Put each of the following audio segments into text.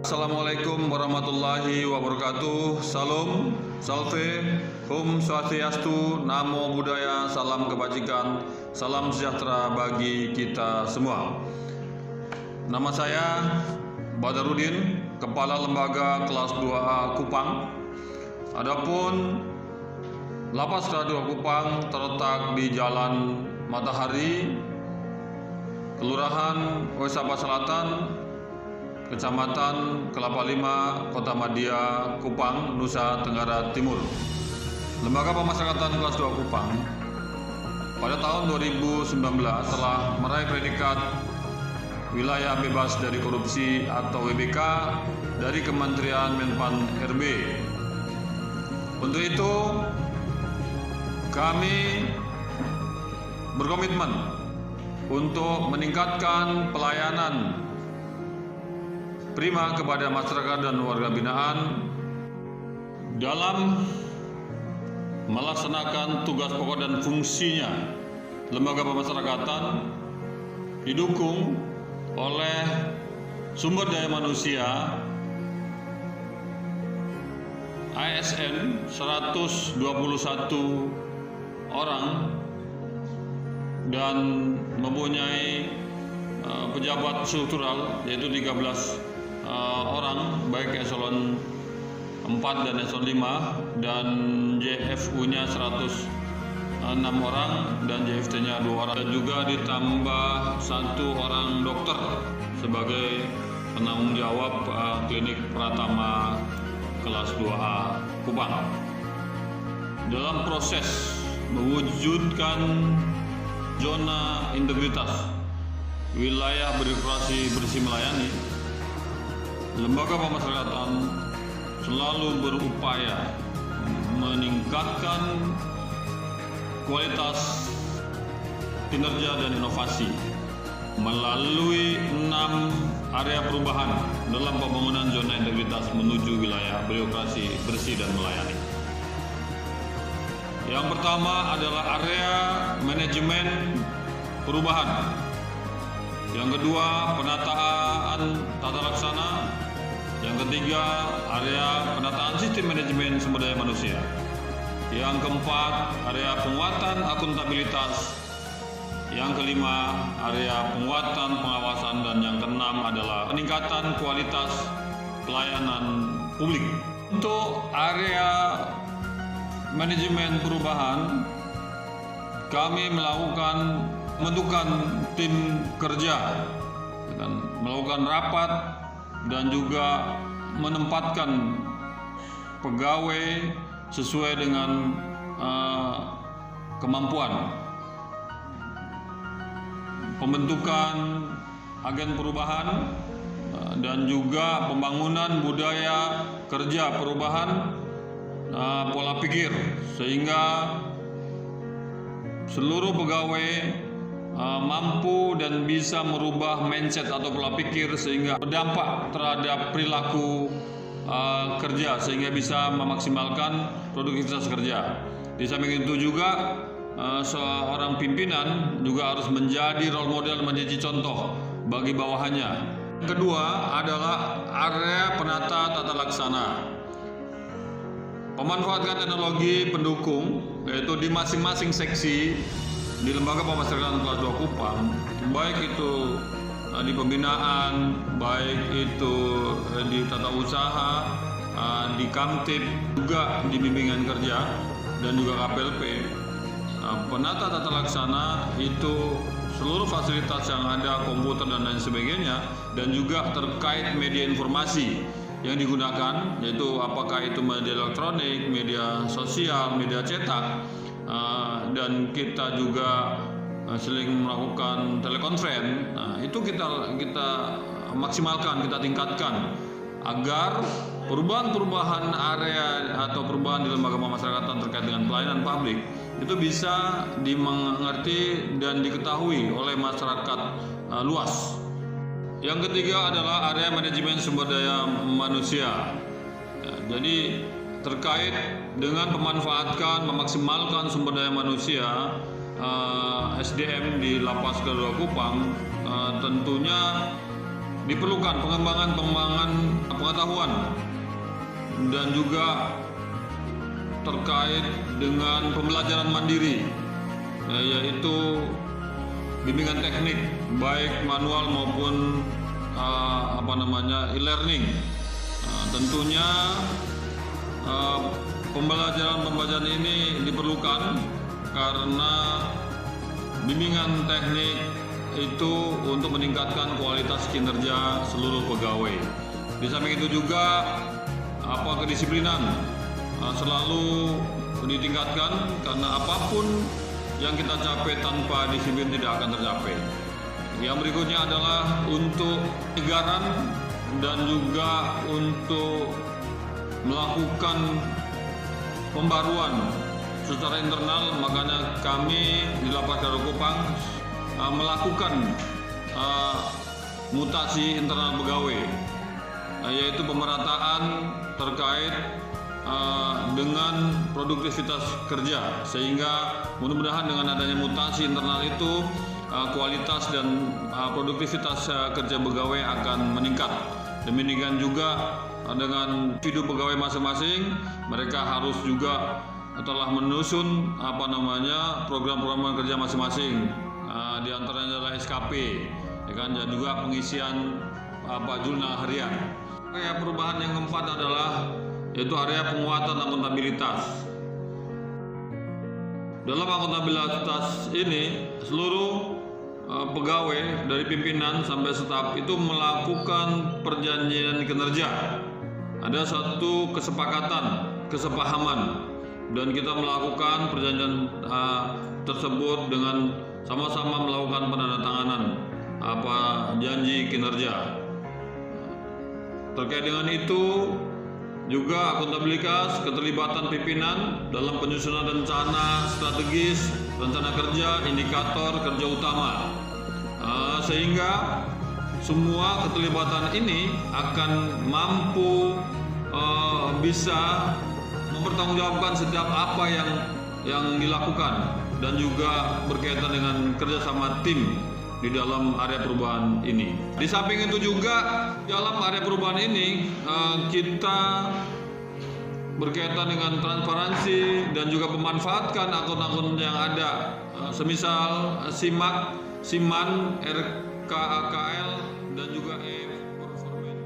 Assalamualaikum warahmatullahi wabarakatuh. Salam, salve, hum swastiastu, namo buddhaya, salam kebajikan, salam sejahtera bagi kita semua. Nama saya Badarudin, Kepala Lembaga Kelas 2A Kupang. Adapun Lapas Kelas 2 Kupang terletak di Jalan Matahari, Kelurahan Wesapa Selatan, Kecamatan Kelapa Lima, Kota Madia, Kupang, Nusa Tenggara Timur. Lembaga Pemasyarakatan Kelas 2 Kupang pada tahun 2019 telah meraih predikat Wilayah Bebas dari Korupsi atau WBK dari Kementerian Menpan RB. Untuk itu, kami berkomitmen untuk meningkatkan pelayanan prima kepada masyarakat dan warga binaan dalam melaksanakan tugas pokok dan fungsinya. Lembaga pemasyarakatan didukung oleh sumber daya manusia ASN 121 orang dan mempunyai pejabat struktural yaitu 13 orang, baik eselon 4 dan eselon 5, dan JFU-nya 106 orang dan JFT-nya 2 orang, dan juga ditambah 1 orang dokter sebagai penanggung jawab klinik Pratama kelas 2A Kupang. Dalam proses mewujudkan zona integritas wilayah birokrasi bersih melayani, Lembaga Pemasyarakatan selalu berupaya meningkatkan kualitas kinerja dan inovasi melalui 6 area perubahan dalam pembangunan zona integritas menuju wilayah birokrasi bersih dan melayani. Yang pertama adalah area manajemen perubahan. Yang kedua, penataan tata laksana. Yang ketiga, area penataan sistem manajemen sumber daya manusia. Yang keempat, area penguatan akuntabilitas. Yang kelima, area penguatan pengawasan. Dan yang keenam adalah peningkatan kualitas pelayanan publik. Untuk area manajemen perubahan, kami melakukan pembentukan tim kerja dan melakukan rapat dan juga menempatkan pegawai sesuai dengan kemampuan. Pembentukan agen perubahan dan juga pembangunan budaya kerja perubahan pola pikir, sehingga seluruh pegawai mampu dan bisa merubah mindset atau pola pikir sehingga berdampak terhadap perilaku kerja sehingga bisa memaksimalkan produktivitas kerja. Di samping itu juga seorang pimpinan juga harus menjadi role model, menjadi contoh bagi bawahannya. Yang kedua adalah area penata tata laksana. Pemanfaatkan teknologi pendukung yaitu di masing-masing seksi di Lembaga Pemasyarakatan Kelas 2 Kupang, baik itu di pembinaan, baik itu di tata usaha, di Kamtib, juga di bimbingan kerja dan juga KPLP. Penata tata laksana itu seluruh fasilitas yang ada, komputer dan lain sebagainya, dan juga terkait media informasi yang digunakan, yaitu apakah itu media elektronik, media sosial, media cetak, dan kita juga sering melakukan telekonferensi. Itu kita maksimalkan, kita tingkatkan agar perubahan-perubahan area atau perubahan di lembaga pemasyarakatan terkait dengan pelayanan publik itu bisa dimengerti dan diketahui oleh masyarakat luas. Yang ketiga adalah area manajemen sumber daya manusia. Jadi terkait dengan memanfaatkan, memaksimalkan sumber daya manusia SDM di Lapas Kelas 2 Kupang, tentunya diperlukan pengembangan pengetahuan dan juga terkait dengan pembelajaran mandiri, yaitu bimbingan teknik baik manual maupun e-learning. Tentunya pembelajaran ini diperlukan karena bimbingan teknik itu untuk meningkatkan kualitas kinerja seluruh pegawai. Di samping itu juga kedisiplinan selalu ditingkatkan, karena apapun yang kita capai tanpa disiplin tidak akan tercapai. Yang berikutnya adalah untuk pencegahan dan juga untuk melakukan pembaruan secara internal. Makanya kami di Lapas Daerah Kupang melakukan mutasi internal pegawai, yaitu pemerataan terkait dengan produktivitas kerja, sehingga mudah-mudahan dengan adanya mutasi internal itu kualitas dan produktivitas kerja pegawai akan meningkat. Demikian juga dengan individu pegawai masing-masing, mereka harus juga telah menyusun program-program kerja masing-masing. Di antaranya adalah SKP, dan juga pengisian jurnal harian. Area perubahan yang keempat adalah yaitu area penguatan akuntabilitas. Dalam akuntabilitas ini, seluruh pegawai dari pimpinan sampai staf itu melakukan perjanjian kinerja. Ada satu kesepahaman, dan kita melakukan perjanjian tersebut dengan sama-sama melakukan penandatanganan janji kinerja. Terkait dengan itu juga akuntabilitas keterlibatan pimpinan dalam penyusunan rencana strategis, rencana kerja, indikator kerja utama, sehingga semua keterlibatan ini akan mampu bisa mempertanggungjawabkan setiap apa yang dilakukan, dan juga berkaitan dengan kerjasama tim di dalam area perubahan ini. Di samping itu juga dalam area perubahan ini kita berkaitan dengan transparansi dan juga memanfaatkan akun-akun yang ada, semisal SIMAK, SIMAN, RKAKL, dan juga e-performance.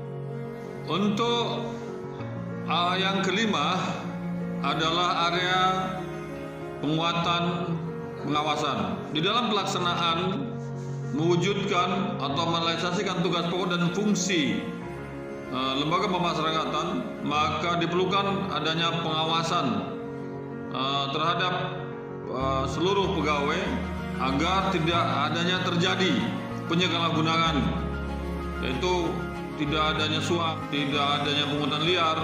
Untuk yang kelima adalah area penguatan pengawasan. Di dalam pelaksanaan mewujudkan atau merealisasikan tugas pokok dan fungsi lembaga pemasyarakatan, maka diperlukan adanya pengawasan terhadap seluruh pegawai agar tidak adanya terjadi penyalahgunaan, yaitu tidak adanya suap, tidak adanya pungutan liar.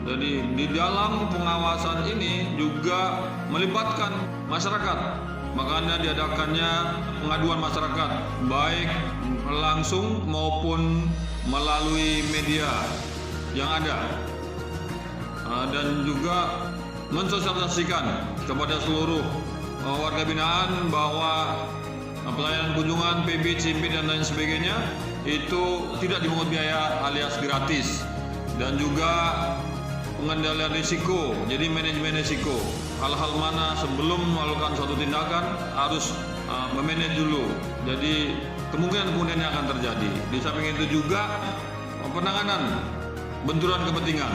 Jadi di dalam pengawasan ini juga melibatkan masyarakat. Makanya diadakannya pengaduan masyarakat, baik langsung maupun melalui media yang ada, dan juga mensosialisasikan kepada seluruh warga binaan bahwa pelayanan kunjungan, PB, CIMB, dan lain sebagainya itu tidak dipungut biaya alias gratis, dan juga pengendalian risiko, jadi manajemen risiko. Hal-hal mana sebelum melakukan suatu tindakan harus memanage dulu. Jadi kemungkinan yang akan terjadi. Di samping itu juga penanganan benturan kepentingan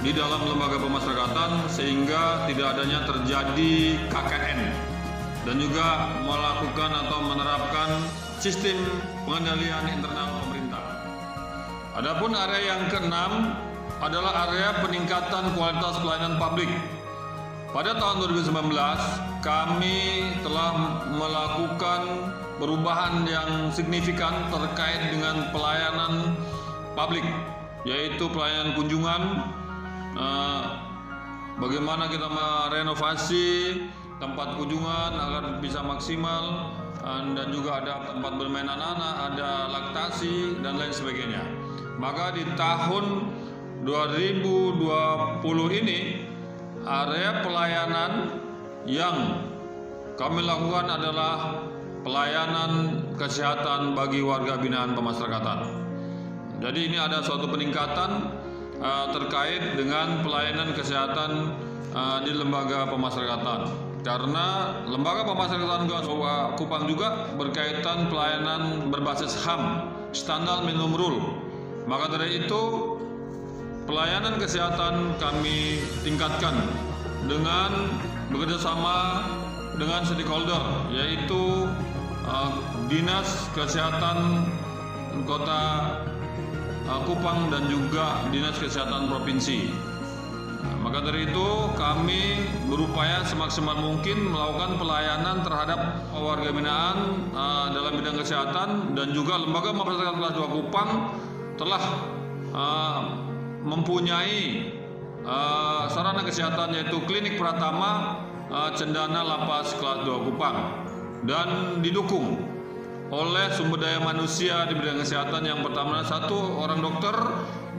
di dalam lembaga pemasyarakatan, sehingga tidak adanya terjadi KKN, dan juga melakukan atau menerapkan sistem pengendalian internal pemerintah. Adapun area yang keenam adalah area peningkatan kualitas pelayanan publik. Pada tahun 2019, kami telah melakukan perubahan yang signifikan terkait dengan pelayanan publik, yaitu pelayanan kunjungan. Bagaimana kita merenovasi tempat kunjungan agar bisa maksimal, dan juga ada tempat bermain anak-anak, ada laktasi, dan lain sebagainya. Maka di tahun 2020 ini, area pelayanan yang kami lakukan adalah pelayanan kesehatan bagi warga binaan pemasyarakatan. Jadi ini ada suatu peningkatan terkait dengan pelayanan kesehatan di lembaga pemasyarakatan. Karena lembaga pemasyarakatan Kupang juga berkaitan pelayanan berbasis HAM, Standar Minimum Rule. Maka dari itu pelayanan kesehatan kami tingkatkan dengan bekerjasama dengan stakeholder, yaitu Dinas Kesehatan Kota Kupang dan juga Dinas Kesehatan Provinsi. Maka dari itu kami berupaya semaksimal mungkin melakukan pelayanan terhadap warga binaan dalam bidang kesehatan, dan juga lembaga pemasyarakatan kelas 2 Kupang telah mempunyai sarana kesehatan yaitu Klinik Pratama Cendana Lapas kelas 2 Kupang, dan didukung oleh sumber daya manusia di bidang kesehatan yang pertama 1 orang dokter,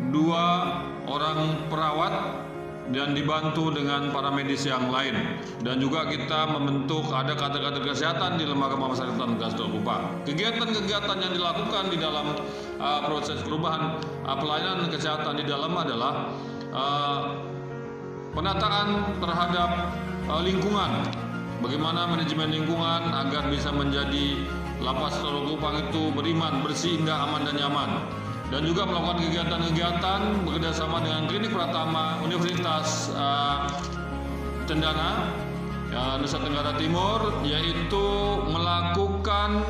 2 orang perawat, dan dibantu dengan para medis yang lain. Dan juga kita membentuk ada kader-kader kesehatan di lembaga pemasyarakatan kelas 2 Kupang. Kegiatan-kegiatan yang dilakukan di dalam proses perubahan pelayanan kesehatan di dalam adalah penataan terhadap lingkungan. Bagaimana manajemen lingkungan agar bisa menjadi Lapas kelas 2 Kupang itu beriman, bersih, indah, aman, dan nyaman. Dan juga melakukan kegiatan-kegiatan bekerjasama dengan Klinik Pratama Universitas Cendana Nusa Tenggara Timur, yaitu melakukan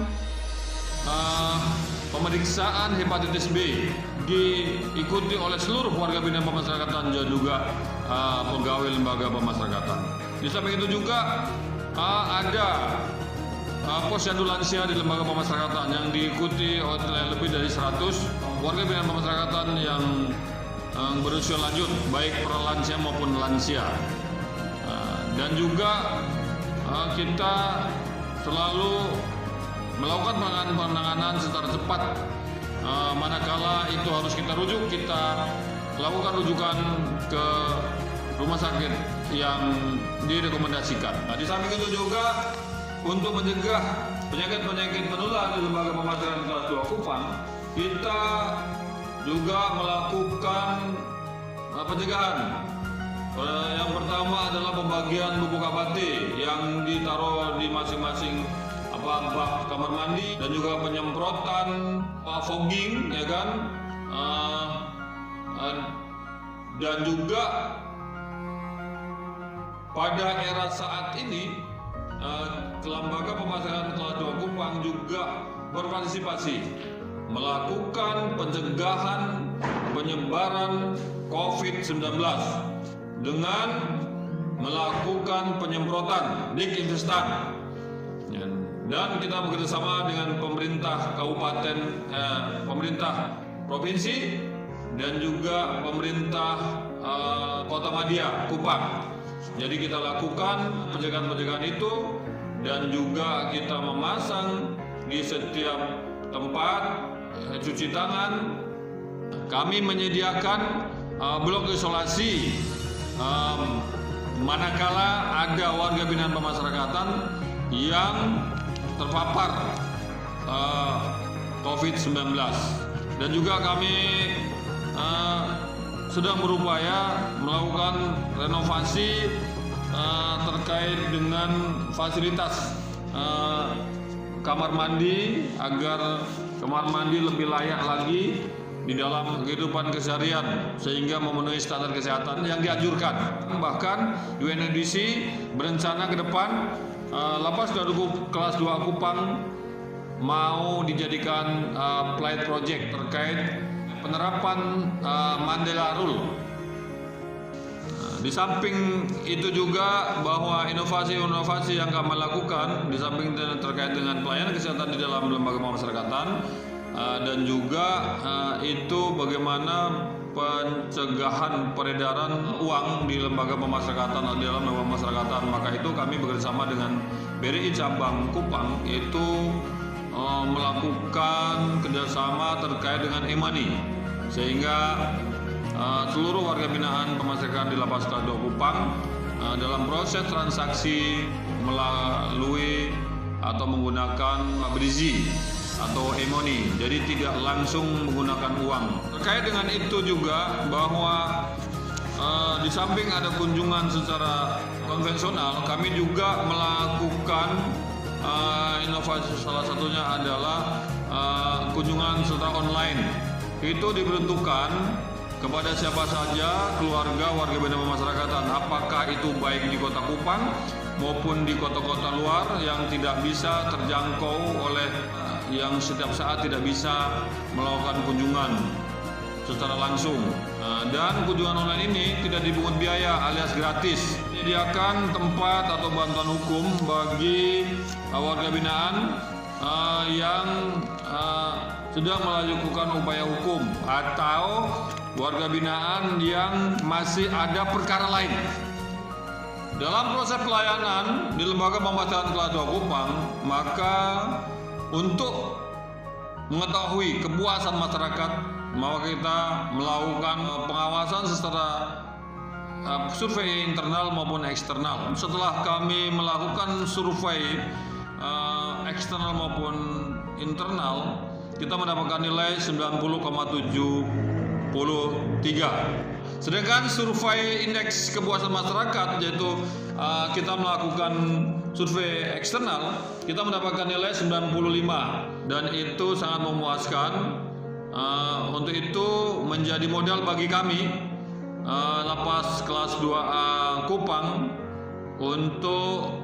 pemeriksaan hepatitis B, diikuti oleh seluruh warga binaan pemasyarakatan dan juga pegawai lembaga pemasyarakatan. Di samping itu juga ada posyandu lansia di lembaga pemasyarakatan yang diikuti oleh lebih dari 100 warga binaan pemasyarakatan yang berusia lanjut, baik pralansia maupun lansia. Dan juga kita selalu melakukan penanganan secara cepat. Manakala itu harus kita rujuk, kita lakukan rujukan ke rumah sakit yang direkomendasikan. Nah, di samping itu juga untuk mencegah penyakit-penyakit menular di lembaga pemasyarakatan kelas 2 Kupang, kita juga melakukan pencegahan. Yang pertama adalah pembagian bubuk abati yang ditaruh di masing-masing bak kamar mandi, dan juga penyemprotan fogging, ya kan, dan juga pada era saat ini lembaga pemasyarakatan kelas 2 Kupang juga berpartisipasi melakukan pencegahan penyebaran COVID-19 dengan melakukan penyemprotan disinfektan. Dan kita bekerjasama dengan pemerintah kabupaten, pemerintah provinsi, dan juga pemerintah Kota Madia, Kupang. Jadi kita lakukan pencegahan-pencegahan itu, dan juga kita memasang di setiap tempat cuci tangan. Kami menyediakan blok isolasi manakala ada warga binaan pemasyarakatan yang terpapar COVID-19. Dan juga kami sedang berupaya melakukan renovasi terkait dengan fasilitas kamar mandi, agar kamar mandi lebih layak lagi di dalam kehidupan keseharian sehingga memenuhi standar kesehatan yang dianjurkan. Bahkan UNODC berencana ke depan Lapas kelas 2 Kupang mau dijadikan pilot project terkait penerapan Mandela Rule. Di samping itu juga bahwa inovasi-inovasi yang kami lakukan di samping terkait dengan pelayanan kesehatan di dalam lembaga pemasyarakatan, dan juga itu bagaimana pencegahan peredaran uang di lembaga pemasyarakatan atau di dalam lembaga pemasyarakatan. Maka itu kami bekerjasama dengan BRI cabang Kupang, itu melakukan kerjasama terkait dengan e-money, sehingga seluruh warga binaan pemasyarakatan di Lapas kelas 2 Kupang dalam proses transaksi melalui atau menggunakan Brizi atau e-money, jadi tidak langsung menggunakan uang. Terkait dengan itu juga bahwa di samping ada kunjungan secara konvensional, kami juga melakukan inovasi, salah satunya adalah kunjungan secara online. Itu diperuntukkan kepada siapa saja, keluarga, warga binaan pemasyarakatan, apakah itu baik di Kota Kupang maupun di kota-kota luar yang tidak bisa terjangkau oleh yang setiap saat tidak bisa melakukan kunjungan secara langsung. Dan kunjungan online ini tidak dipungut biaya alias gratis. Menyediakan tempat atau bantuan hukum bagi warga binaan yang sedang melakukan upaya hukum atau warga binaan yang masih ada perkara lain. Dalam proses pelayanan di Lembaga Pemasyarakatan kelas 2 Kupang, maka untuk mengetahui kepuasan masyarakat, maka kita melakukan pengawasan secara survei internal maupun eksternal. Setelah kami melakukan survei eksternal maupun internal, kita mendapatkan nilai 90,73. Sedangkan survei indeks kepuasan masyarakat, yaitu kita melakukan survei eksternal, kita mendapatkan nilai 95 dan itu sangat memuaskan. Untuk itu menjadi modal bagi kami Lapas kelas 2A Kupang untuk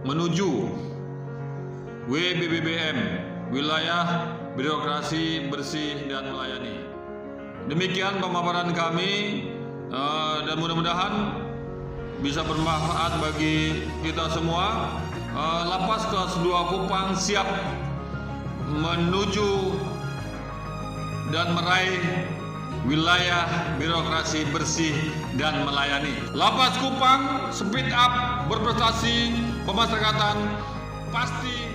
menuju WBBM, wilayah birokrasi bersih dan melayani. Demikian pemaparan kami dan mudah-mudahan bisa bermanfaat bagi kita semua. Lapas kelas 2 Kupang siap menuju dan meraih wilayah birokrasi bersih dan melayani. Lapas Kupang speed up berprestasi pemasyarakatan pasti